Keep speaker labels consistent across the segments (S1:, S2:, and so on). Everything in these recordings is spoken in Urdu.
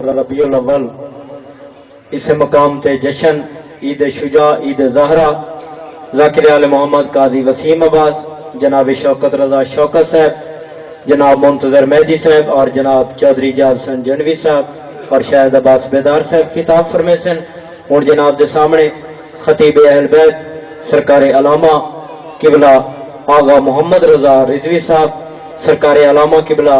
S1: ربیع الاول اس مقام تے جشن عید شجاع عید زہرا ذاکر آل محمد قاضی وسیم عباس، جناب شوکت رضا شوکت صاحب، جناب منتظر مہدی صاحب اور جناب چودھری جاب حسن جنوی صاحب اور شاہد عباس بیدار صاحب خطاب فرمے سن۔ اور جناب دے سامنے خطیب اہل بیت سرکار علامہ قبلہ آغا محمد رضا رضوی صاحب، سرکار علامہ قبلہ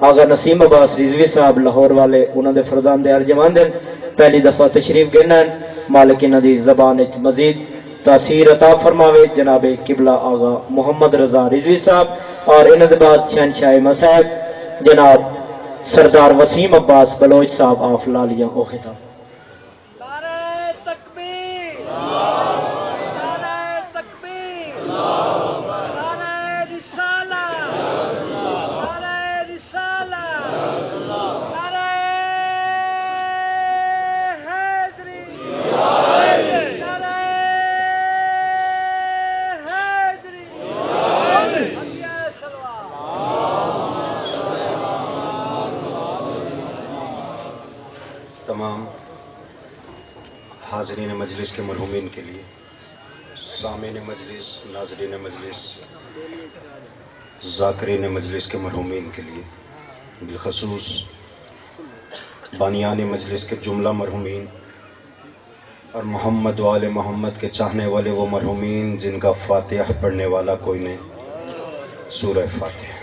S1: آغا نسیم عباس رضوی صاحب لاہور والے انہوں نے فرزان دے ارجمان دن پہلی دفعہ تشریف گنن، مالک ندی زبان مزید تاثیر عطا فرماوے جناب قبلہ آغا محمد رضا رضوی صاحب، اور انہوں نے بعد شہنشاہ مصاحب جناب سردار وسیم عباس بلوچ صاحب آف لالیاں او خطاب۔
S2: تمام حاضرین مجلس کے مرحومین کے لیے، سامعین مجلس، ناظرین مجلس، ذاکرین مجلس کے مرحومین کے لیے، بالخصوص بانیان مجلس کے جملہ مرحومین اور محمد و آل محمد کے چاہنے والے وہ مرحومین جن کا فاتحہ پڑھنے والا کوئی نہیں، سورہ فاتحہ۔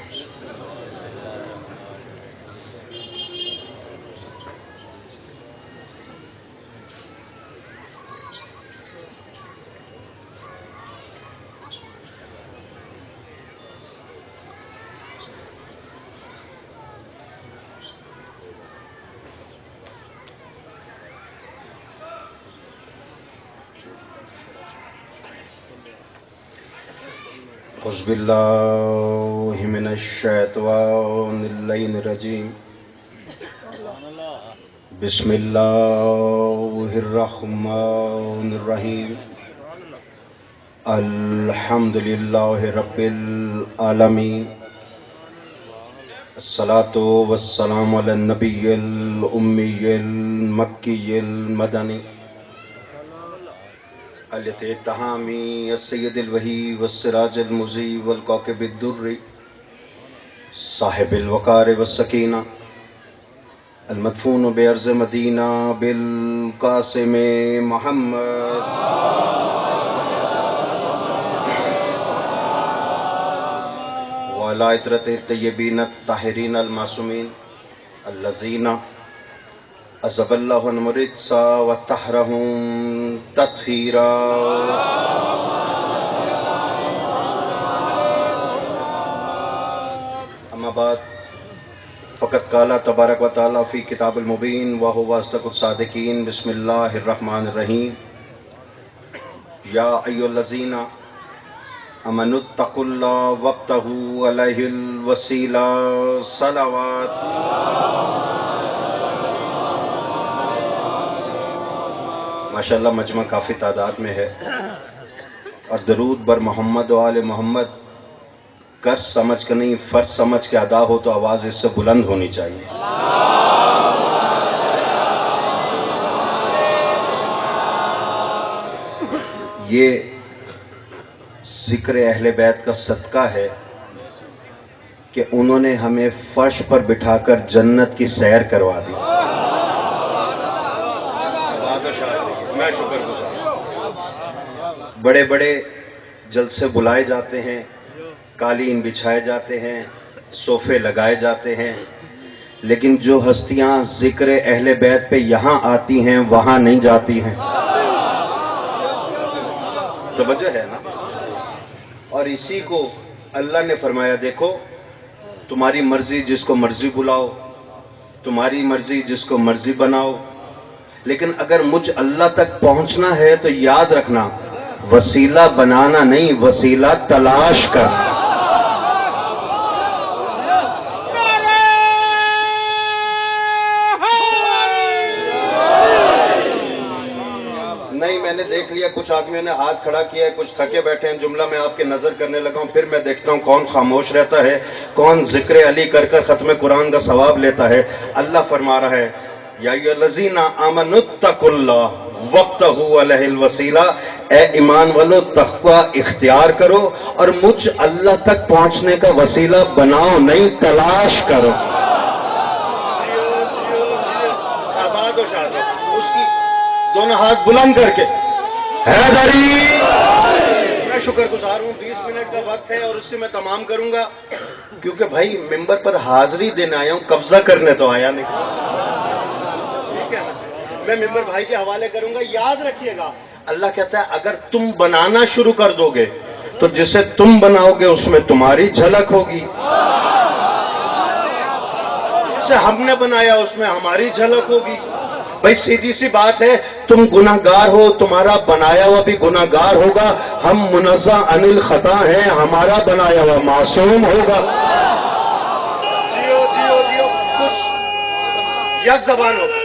S2: اعوذ باللہ من الشیطان اللعین الرجیم، بسم اللہ الرحمن الرحیم، الحمد للہ رب العالمین، الصلاۃ والسلام علی النبی الامی المکی المدنی الاتحامی السید الوحی والسراج المضی والکوکب الدری صاحب الوقار والسکینہ المدفون بارض مدینہ بالقاسم محمد وعلی عطرۃ الطیبین الطاہرین المعصومین الذین عذب اللہ عنہم الرجس وطہرہم تطہیرا۔ اما بعد فقد قال تبارک و تعالی فی کتاب المبین وہو اصدق الصادقین، بسم اللہ الرحمن الرحیم، یا ایھا الذین آمنوا اتقوا اللہ وابتغوا الیہ الوسیلہ صلوات۔ ماشاءاللہ مجمع کافی تعداد میں ہے اور درود بر محمد و آل محمد قرض سمجھ کے نہیں فرض سمجھ کے ادا ہو تو آواز اس سے بلند ہونی چاہیے۔ یہ ذکر اہل بیت کا صدقہ ہے کہ انہوں نے ہمیں فرش پر بٹھا کر جنت کی سیر کروا دی۔ میں شکر گزار۔ بڑے بڑے جلسے بلائے جاتے ہیں، قالین بچھائے جاتے ہیں، صوفے لگائے جاتے ہیں، لیکن جو ہستیاں ذکر اہل بیت پہ یہاں آتی ہیں وہاں نہیں جاتی ہیں۔ توجہ ہے نا؟ اور اسی کو اللہ نے فرمایا دیکھو تمہاری مرضی جس کو مرضی بلاؤ، تمہاری مرضی جس کو مرضی بناؤ، لیکن اگر مجھ اللہ تک پہنچنا ہے تو یاد رکھنا وسیلہ بنانا نہیں، وسیلہ تلاش کرنا۔ نہیں میں نے دیکھ لیا کچھ آدمیوں نے ہاتھ کھڑا کیا ہے، کچھ تھکے بیٹھے ہیں، جملہ میں آپ کے نظر کرنے لگا ہوں، پھر میں دیکھتا ہوں کون خاموش رہتا ہے، کون ذکر علی کر کر ختم قرآن کا ثواب لیتا ہے۔ اللہ فرما رہا ہے یا ایھا آمنوا اتقوا اللہ وابتغوا الیہ الوسیلہ، اے ایمان والو تقوی اختیار کرو اور مجھ اللہ تک پہنچنے کا وسیلہ بناؤ نہیں، تلاش کرو۔ آباد و شاد ہو۔ اس کی دونوں ہاتھ بلند کر کے حیدری، میں شکر گزار ہوں، 20 منٹ کا وقت ہے اور اس سے میں تمام کروں گا، کیونکہ بھائی ممبر پر حاضری دینے آیا ہوں، قبضہ کرنے تو آیا نہیں۔ ٹھیک ہے نا؟ میں ممبر بھائی کے حوالے کروں گا، یاد رکھیے گا اللہ کہتا ہے اگر تم بنانا شروع کر دو گے تو جسے تم بناؤ گے اس میں تمہاری جھلک ہوگی، جسے ہم نے بنایا اس میں ہماری جھلک ہوگی۔ بھائی سیدھی سی بات ہے، تم گناہگار ہو، تمہارا بنایا ہوا بھی گناہگار ہوگا، ہم منزہ عن الخطا ہیں، ہمارا بنایا ہوا معصوم ہوگا۔ جیو جیو جیو، کچھ یک زبان ہوگا۔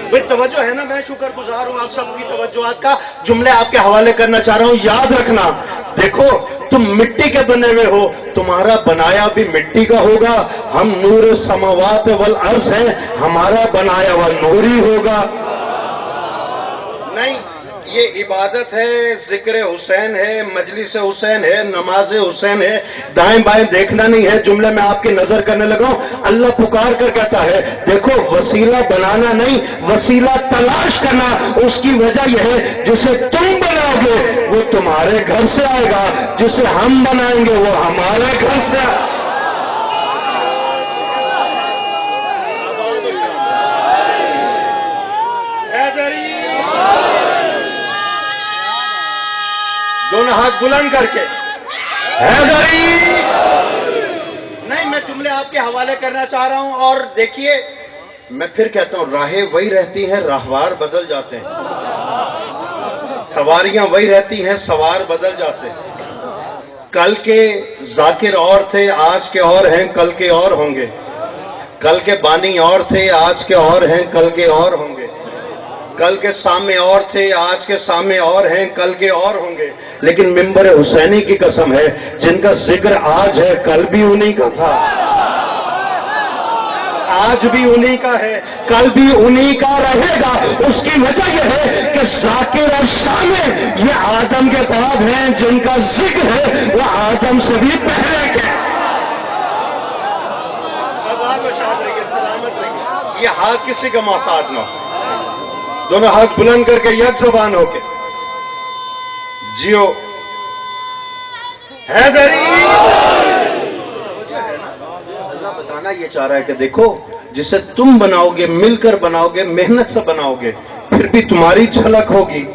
S2: بھائی توجہ ہے نا، میں شکر گزار ہوں آپ سب کی توجہات کا۔ جملے آپ کے حوالے کرنا چاہ رہا ہوں، یاد رکھنا۔ دیکھو تم مٹی کے بنے ہوئے ہو، تمہارا بنایا بھی مٹی کا ہوگا، ہم نور السماوات والارض ہیں، ہمارا بنایا ہوا نوری ہوگا۔ نہیں، یہ عبادت ہے، ذکر حسین ہے، مجلس حسین ہے، نماز حسین ہے، دائیں بائیں دیکھنا نہیں ہے۔ جملے میں آپ کی نظر کرنے لگا ہوں، اللہ پکار کر کہتا ہے دیکھو وسیلہ بنانا نہیں، وسیلہ تلاش کرنا۔ اس کی وجہ یہ ہے جسے تم بناؤ گے وہ تمہارے گھر سے آئے گا، جسے ہم بنائیں گے وہ ہمارے گھر سے آئے گا۔ دونوں ہاتھ بلند کر کے حیدری۔ نہیں، میں جملے آپ کے حوالے کرنا چاہ رہا ہوں، اور دیکھیے میں پھر کہتا ہوں راہیں وہی رہتی ہیں، راہوار بدل جاتے ہیں، سواریاں وہی رہتی ہیں، سوار بدل جاتے ہیں۔ کل کے ذاکر اور تھے، آج کے اور ہیں، کل کے اور ہوں گے۔ کل کے بانی اور تھے، آج کے اور ہیں، کل کے اور ہوں گے۔ کل کے سامنے اور تھے، آج کے سامنے اور ہیں، کل کے اور ہوں گے۔ لیکن ممبر حسینی کی قسم ہے، جن کا ذکر آج ہے کل بھی انہی کا تھا، آج بھی انہی کا ہے، کل بھی انہی کا رہے گا۔ اس کی وجہ یہ ہے کہ ذاکر اور شامل یہ آدم کے بعد ہیں، جن کا ذکر ہے وہ آدم سے بھی پہلے کے۔ آباد و شاد رہیے، سلامت رہیے، یہ ہاتھ کسی کا محتاج نہ ہو۔ دونوں ہاتھ بلند کر کے یک زبان ہو کے جیو حیدری۔ اللہ بتانا یہ چاہ رہا ہے کہ دیکھو جسے تم بناؤ گے، مل کر بناؤ گے، محنت سے بناؤ گے، پھر بھی تمہاری جھلک ہوگی۔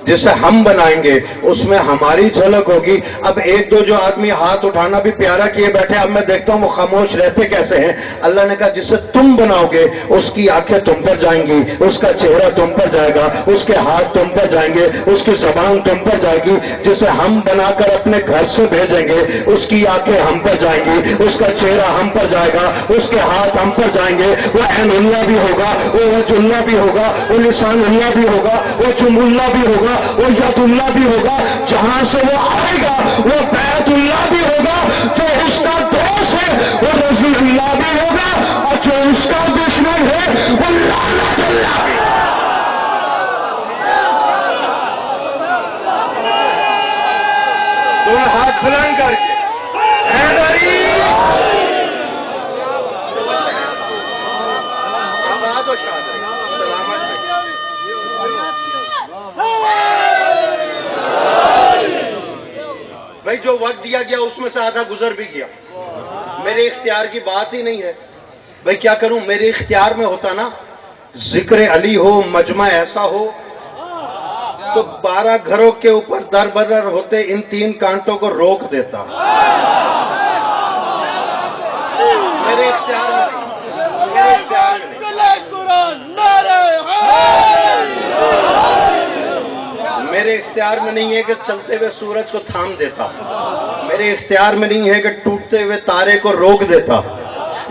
S2: جسے ہم بنائیں گے اس میں ہماری جھلک ہوگی۔ اب ایک دو جو آدمی ہاتھ اٹھانا بھی پیارا کیے بیٹھے، اب میں دیکھتا ہوں وہ خاموش رہتے کیسے ہیں۔ اللہ نے کہا جسے تم بناؤ گے اس کی آنکھیں تم پر جائیں گی، اس کا چہرہ تم پر جائے گا، اس کے ہاتھ تم پر جائیں گے، اس کی زبان تم پر جائے گی۔ جسے ہم بنا کر اپنے گھر سے بھیجیں گے اس کی آنکھیں ہم پر جائیں گی، اس کا چہرہ ہم پر جائے گا، اس کے ہاتھ ہم پر جائیں گے۔ وہ عین اللہ بھی ہوگا، وہ وجہ اللہ بھی ہوگا، وہ لسان اللہ بھی ہوگا، وہ جم اللہ بھی ہوگا، وہ ید اللہ بھی ہوگا۔ جہاں سے وہ آئے گا وہ بیت اللہ بھی ہوگا، جو اس کا دوست ہے وہ رضی اللہ بھی ہوگا، اور جو اس کا دشمن ہے وہ لعنت اللہ بھی۔ دو ہاتھ بلند کر کے حیدری، آباد و شاد رہیے، سلامت رہیے۔ بھائی جو وقت دیا گیا اس میں سے آدھا گزر بھی گیا، میرے اختیار کی بات ہی نہیں ہے۔ بھائی کیا کروں، میرے اختیار میں ہوتا نا، ذکر علی ہو، مجمع ایسا ہو تو 12 گھروں کے اوپر در بدر ہوتے ان 3 کانٹوں کو روک دیتا۔ میرے اختیار میں نہیں، میرے اختیار میں نہیں۔ میرے اختیار میں نہیں ہے کہ چلتے ہوئے سورج کو تھام دیتا، میرے اختیار میں نہیں ہے کہ ٹوٹتے ہوئے تارے کو روک دیتا،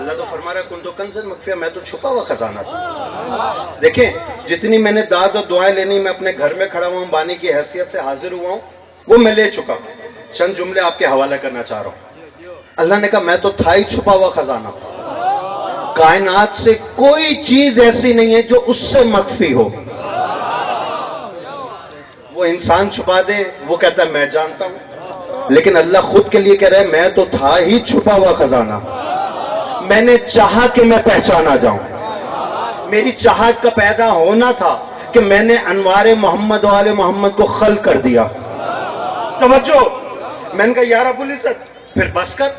S2: اللہ تو فرما رہا ہے کن تو کنزن مخفیہ، میں تو چھپا ہوا خزانہ تھا. دیکھیں جتنی میں نے داد اور دعائیں لینی میں اپنے گھر میں کھڑا ہوا ہوں، بانی کی حیثیت سے حاضر ہوا ہوں، وہ میں لے چکا ہوں. چند جملے آپ کے حوالے کرنا چاہ رہا ہوں. اللہ نے کہا میں تو تھا ہی چھپا ہوا خزانہ. کائنات سے کوئی چیز ایسی نہیں ہے جو اس سے مخفی ہو. وہ انسان چھپا دے، وہ کہتا ہے میں جانتا ہوں، لیکن اللہ خود کے لیے کہہ رہا ہے میں تو تھا ہی چھپا ہوا خزانہ. میں نے چاہا کہ میں پہچانا جاؤں. میری چاہت کا پیدا ہونا تھا کہ میں نے انوار محمد و آل محمد کو خلق کر دیا. توجہ. میں نے کہا یا رب العزت پھر بس کر.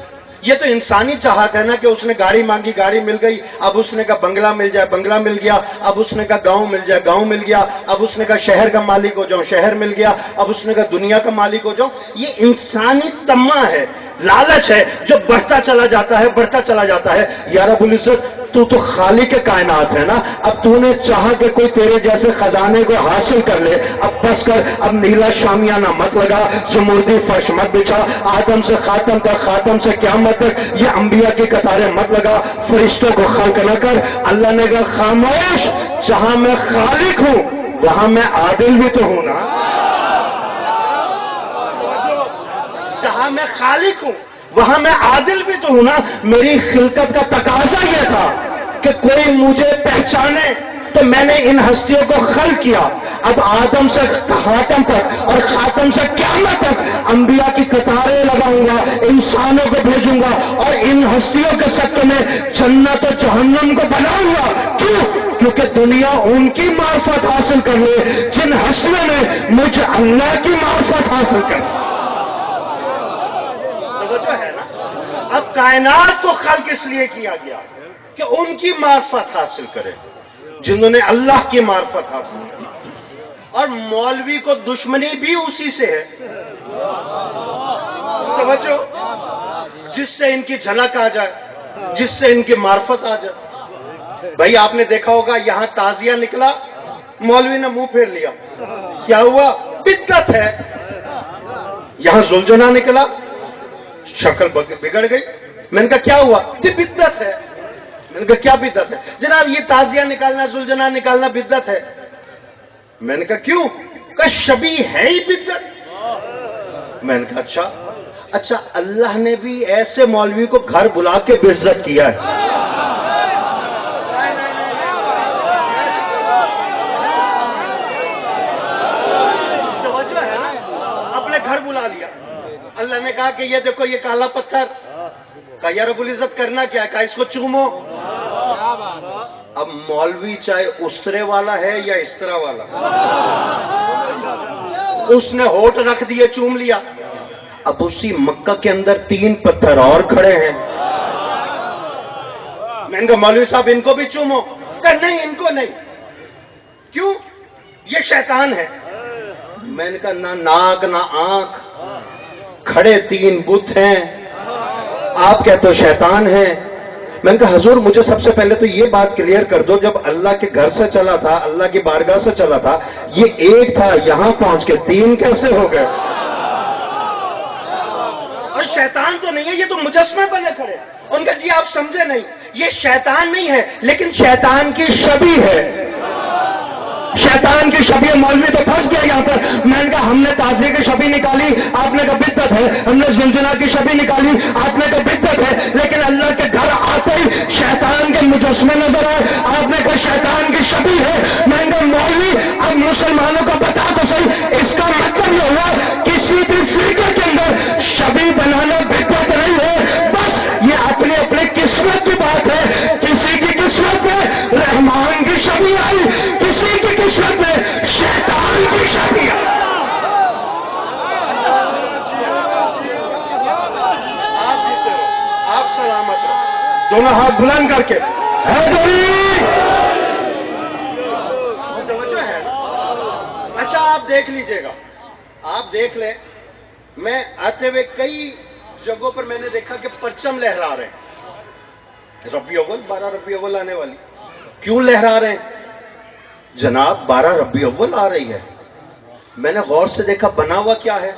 S2: یہ تو انسانی چاہت ہے نا کہ اس نے گاڑی مانگی، گاڑی مل گئی. اب اس نے کہا بنگلہ مل جائے، بنگلہ مل گیا. اب اس نے کہا گاؤں مل جائے، گاؤں مل گیا. اب اس نے کہا شہر کا مالک ہو جاؤں، شہر مل گیا. اب اس نے کہا دنیا کا مالک ہو جاؤں. یہ انسانی تما ہے، لالچ ہے جو بڑھتا چلا جاتا ہے، بڑھتا چلا جاتا ہے. یا رب العزت تو خالق کائنات ہے نا. اب تو نے چاہا کہ کوئی تیرے جیسے خزانے کو حاصل کر لے. اب بس کر، اب نیلا شامیانہ مت لگا، زمردی فرش مت بچھا، آدم سے خاتم تک، خاتم سے قیامت تک یہ انبیاء کی قطاریں مت لگا، فرشتوں کو خلق نہ کر. اللہ نے کہا خاموش، جہاں میں خالق ہوں وہاں میں عادل بھی تو ہوں نا. جہاں میں خالق ہوں وہاں میں عادل بھی تو ہوں نا. میری خلقت کا تقاضا یہ تھا کہ کوئی مجھے پہچانے، تو میں نے ان ہستیوں کو خلق کیا. اب آدم سے خاتم تک اور خاتم سے قیامت تک انبیاء کی قطاریں لگاؤں گا، انسانوں کو بھیجوں گا اور ان ہستیوں کے سطح میں جنت و جہنم کو بناؤں گا. کیوں؟ کیونکہ دنیا ان کی معرفت حاصل کر لے جن ہستیوں نے مجھ اللہ کی معرفت حاصل کر. ہے نا. اب کائنات کو خلق اس لیے کیا گیا کہ ان کی معرفت حاصل کرے جنہوں نے اللہ کی معرفت حاصل کی. اور مولوی کو دشمنی بھی اسی سے ہے. توجہ. جس سے ان کی جھلک آ جائے، جس سے ان کی معرفت آ جائے. بھائی آپ نے دیکھا ہوگا یہاں تازیہ نکلا، مولوی نے منہ پھیر لیا. کیا ہوا؟ بدعت ہے. یہاں زلجنا نکلا، شکل بگڑ گئی. میں نے کہا کیا ہوا؟ یہ بدعت ہے. میں نے کہا کیا بدعت ہے؟ جناب یہ تازیہ نکالنا، زلجنا نکالنا بدعت ہے. میں نے کہا کیوں؟ کہ شبیہ ہے ہی بدعت. میں نے کہا اچھا اللہ نے بھی ایسے مولوی کو گھر بلا کے بے عزت کیا ہے. اپنے گھر بلا لیا. اللہ نے کہا کہ یہ دیکھو یہ کالا پتھر. کہا یا رب العزت کرنا کیا ہے؟ کہا اس کو چومو. اب مولوی چاہے استرے والا ہے یا اس طرح والا، اس نے ہونٹ رکھ دیے، چوم لیا. اب اسی مکہ کے اندر 3 پتھر اور کھڑے ہیں. میں نے کہا مولوی صاحب ان کو بھی چومو. کہا نہیں ان کو نہیں. کیوں؟ یہ شیطان ہے. میں نے کہا نہ ناک نہ آنکھ، کھڑے 3 بت ہیں، آپ کہتے ہو شیطان ہیں. میں نے کہا حضور مجھے سب سے پہلے تو یہ بات کلیئر کر دو، جب اللہ کے گھر سے چلا تھا، اللہ کی بارگاہ سے چلا تھا، یہ ایک تھا، یہاں پہنچ کے 3 کیسے ہو گئے؟ اور شیطان تو نہیں ہے، یہ تو مجسمے بنے کھڑے. ان کا جی آپ سمجھے نہیں، یہ شیطان نہیں ہے لیکن شیطان کی شبیہ ہے. شیطان کی شبیہ. مولوی تو پھنس گیا یہاں پر. میں نے کہا ہم نے تازیہ کی شبیہ نکالی، آپ نے کہا بدعت ہے. ہم نے زلزلہ کی شبیہ نکالی، آپ نے کہا بدعت ہے. لیکن اللہ کے گھر آتے ہی شیطان کے مجسمے نظر آئے، آپ نے کہا شیطان کی شبیہ ہے. میں نے کہا مولوی اب مسلمانوں کو بتا تو صحیح، اس کا مطلب یہ ہوا کسی بھی فرقے کے اندر شبیہ بنانا بدعت نہیں ہے. بس یہ اپنی اپنی قسمت کی بات ہے. کسی کی قسمت میں رحمان کی شبیہ آئی، کسی کی قسمت میں شیطان کی شبیہ. آپ جیتے رہو، آپ سلامت رہو. دونوں ہاتھ بلند کر کے توجہ ہے. اچھا آپ دیکھ لیجئے گا، آپ دیکھ لیں. میں آتے ہوئے کئی جگہوں پر میں نے دیکھا کہ پرچم لہرا رہے ہیں. ربیع اول، 12 ربیع اول آنے والی. کیوں لہرا رہے ہیں جناب؟ 12 ربیع اول آ رہی ہے. میں نے غور سے دیکھا بنا ہوا کیا ہے.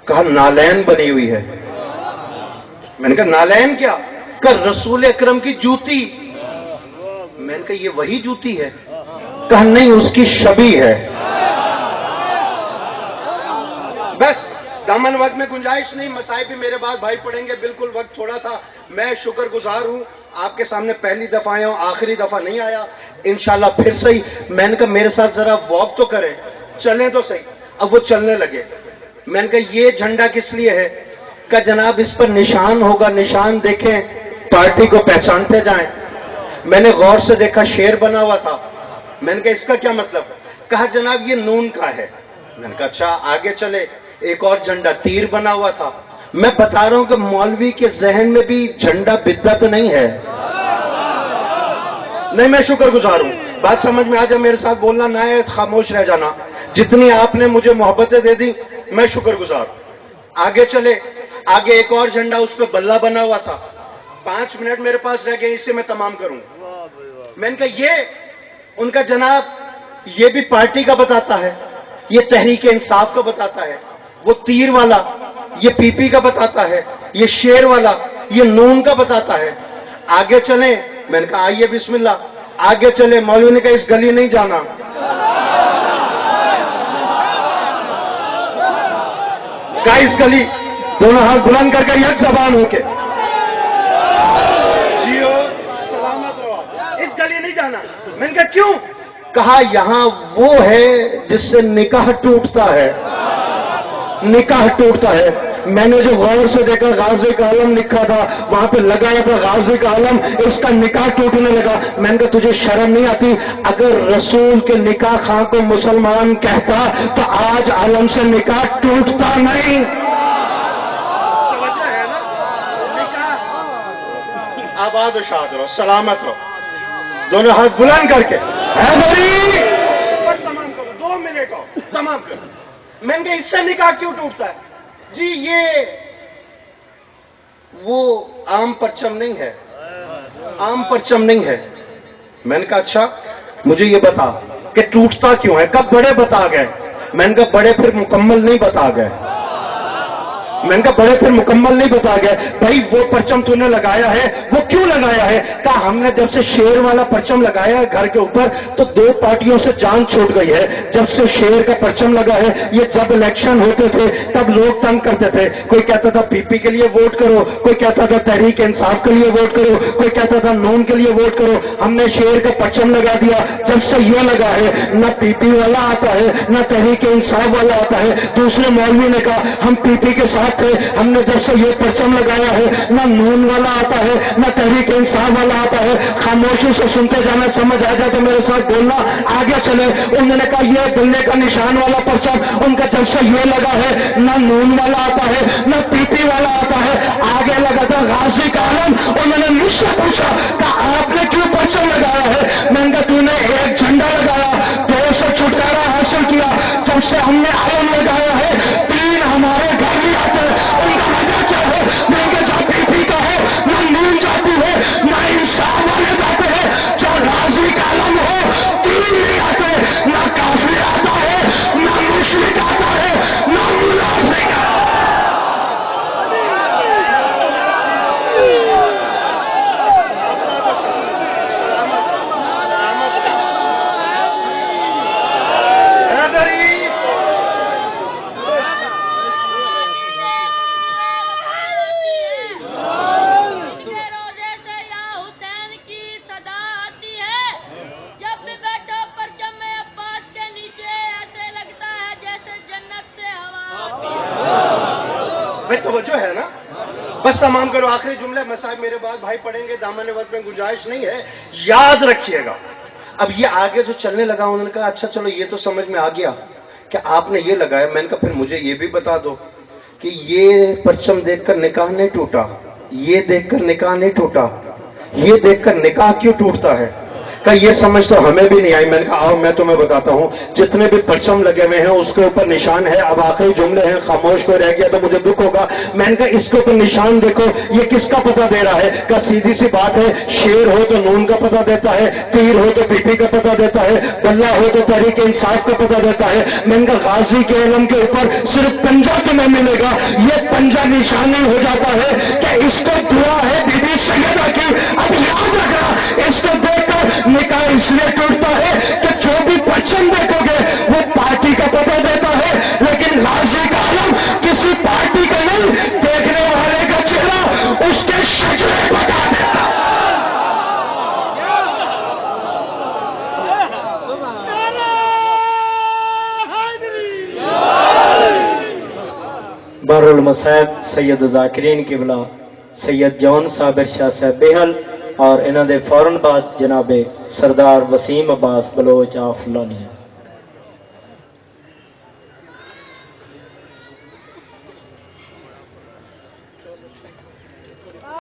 S2: کہا نالین بنی ہوئی ہے. میں نے کہا نالین کیا؟ کہ رسول اکرم کی جوتی. میں نے کہا یہ وہی جوتی ہے؟ کہا نہیں، اس کی شبیہ ہے. بس دامن وقت میں گنجائش نہیں، مسائل بھی میرے بعد بھائی پڑھیں گے، بالکل وقت تھوڑا تھا. میں شکر گزار ہوں، آپ کے سامنے پہلی دفعہ آیا ہوں، آخری دفعہ نہیں آیا. انشاءاللہ پھر صحیح. میں نے کہا میرے ساتھ ذرا واک تو کریں، چلیں تو صحیح. اب وہ چلنے لگے. میں نے کہا یہ جھنڈا کس لیے ہے؟ کہ جناب اس پر نشان ہوگا، نشان دیکھیں، پارٹی کو پہچانتے جائیں. میں نے غور سے دیکھا شیر بنا ہوا تھا. میں نے کہا اس کا کیا مطلب؟ کہا جناب یہ نون کا ہے. میں نے کہا اچھا آگے چلے. ایک اور جھنڈا تیر بنا ہوا تھا. میں بتا رہا ہوں کہ مولوی کے ذہن میں بھی جھنڈا بدعت نہیں ہے. نہیں، میں شکر گزار ہوں. بات سمجھ میں آ جائے، میرے ساتھ بولنا نہ ہے، خاموش رہ جانا. جتنی آپ نے مجھے محبتیں دے دی میں شکر گزار. آگے چلے. آگے ایک اور جھنڈا، اس پہ بلہ بنا ہوا تھا. 5 منٹ میرے پاس رہ گئے، اس سے میں تمام کروں. میں نے کہا یہ ان کا جناب یہ بھی پارٹی کا بتاتا ہے، یہ تحریک انصاف کا بتاتا ہے. وہ تیر والا یہ پی پی کا بتاتا ہے، یہ شیر والا یہ نون کا بتاتا ہے. آگے چلیں. میں نے کہا آئیے بسم اللہ. آگے چلے. مولوی نے کہا اس گلی نہیں جانا. کہا اس گلی، دونوں ہاتھ بلند کر کے یک زبان ہو کے جیو سلامت رہو، اس گلی نہیں جانا. میں نے کہا کیوں؟ کہا یہاں وہ ہے جس سے نکاح ٹوٹتا ہے، نکاح ٹوٹتا ہے. میں نے جو غور سے دیکھا غازی کا علم لکھا تھا، وہاں پہ لگایا تھا غازی کا علم، اس کا نکاح ٹوٹنے لگا. میں نے کہا تجھے شرم نہیں آتی؟ اگر رسول کے نکاح خواہ کو مسلمان کہتا تو آج علم سے نکاح ٹوٹتا نہیں. توجہ ہے نا؟ نکاح آباد و شاد رہو، سلامت رہو، دونوں ہاتھ بلند کر کے بس تمام کرو. 2 منٹ ہو تمام کرو. میں نے کہا اس سے نکاح کیوں ٹوٹتا ہے؟ جی یہ وہ عام پرچم نہیں ہے، عام پرچم نہیں ہے. میں نے کہا اچھا مجھے یہ بتا کہ ٹوٹتا کیوں ہے؟ کب بڑے بتا گئے. میں نے کہا بڑے پھر مکمل نہیں بتا گئے. میں نے کہا بڑے پھر مکمل نہیں بتا گئے. بھائی وہ پرچم تو نے لگایا ہے، وہ کیوں لگایا ہے؟ کہا ہم نے جب سے شیر والا پرچم لگایا ہے گھر کے اوپر تو 2 پارٹیوں سے جان چھوٹ گئی ہے. جب سے شیر کا پرچم لگا ہے، یہ جب الیکشن ہوتے تھے تب لوگ تنگ کرتے تھے. کوئی کہتا تھا پی پی کے لیے ووٹ کرو، کوئی کہتا تھا تحریک انصاف کے لیے ووٹ کرو، کوئی کہتا تھا نون کے لیے ووٹ کرو. ہم نے شیر کا پرچم لگا دیا. جب سے یہ لگا ہے نہ پی پی والا آتا ہے نہ تحریک انصاف والا آتا ہے. دوسرے مولوی نے کہا ہم پی پی کے ساتھ تھے، ہم نے جب سے یہ پرچم لگایا ہے نہ نون والا آتا ہے نہ تحریک انصاف والا آتا ہے. خاموشی سے سنتے جانا، سمجھ آ جائے تو میرے ساتھ بولنا. آگے چلے. انہوں نے کہا یہ بلے کا نشان والا پرچم ان کا جب سے یہ لگا ہے نہ نون والا آتا ہے نہ پی پی والا آتا ہے. آگے لگا تھا غازی کا علم. انہوں نے مجھ سے پوچھا کہ آپ نے کیوں پرچم لگایا ہے؟ میں نے کہا تو نے ایک جھنڈا لگایا، 2 سے چھٹکارا حاصل کیا. جب سے ہم نے علم لگایا ہے 3 ہمارے گھر بھی آتے ہیں. ان کا وجہ کیا ہے؟ میں نے کہا پی پی کا ہے نہ نون جاتی ہے نہ انصاف والے جاتے ہیں. جو غازی کا علم ہو 3 نہیں آتے، نہ کافر آتا ہے نہ مشرک آتا ہے نہ منافق آتا ہے. توجہ ہے نا؟ بس تمام کرو. آخری جملے مسائل میرے بعد بھائی پڑھیں گے، دامن وقت میں گنجائش نہیں ہے، یاد رکھیے گا. اب یہ آگے جو چلنے لگا انہوں نے کہا اچھا چلو یہ تو سمجھ میں آ گیا کہ آپ نے یہ لگایا. میں نے کہا پھر مجھے یہ بھی بتا دو کہ یہ پرچم دیکھ کر نکاح نہیں ٹوٹا، یہ دیکھ کر نکاح نہیں ٹوٹا، یہ دیکھ کر نکاح کیوں ٹوٹتا ہے؟ کہ یہ سمجھ تو ہمیں بھی نہیں آئی. میں نے کہا آؤ میں تمہیں بتاتا ہوں. جتنے بھی پرچم لگے ہوئے ہیں اس کے اوپر نشان ہے. اب آخری جملے ہیں, خاموش کوئی رہ گیا تو مجھے دکھ ہوگا. میں نے کہا اس کے اوپر نشان دیکھو, یہ کس کا پتہ دے رہا ہے؟ کہ سیدھی سی بات ہے, شیر ہو تو نون کا پتہ دیتا ہے, تیر ہو تو پی پی کا پتہ دیتا ہے, بلہ ہو تو تحریک انصاف کا پتہ دیتا ہے. میں نے کہا غازی کے علم کے اوپر صرف پنجہ تمہیں ملے گا. یہ پنجہ نشانی ہو جاتا ہے کہ اس کو دعا ہے بی بی سیدہ کی. اب یاد رکھنا, اس کو دیکھ کر نکاح اس لیے ٹوٹتا ہے کہ جو بھی پرچم دیکھو گے وہ پارٹی کا پتہ دیتا ہے, لیکن غازی کا علم کسی پارٹی کا نہیں, دیکھنے والے کا چہرہ اس کے شجرے بتا دیتا.
S1: بر المصائب سید ذاکرین قبلہ سید جون صابر شاہ صاحب بیہل اور انہوں دے فوراً بعد جناب سردار وسیم عباس بلوچ آف لونیا.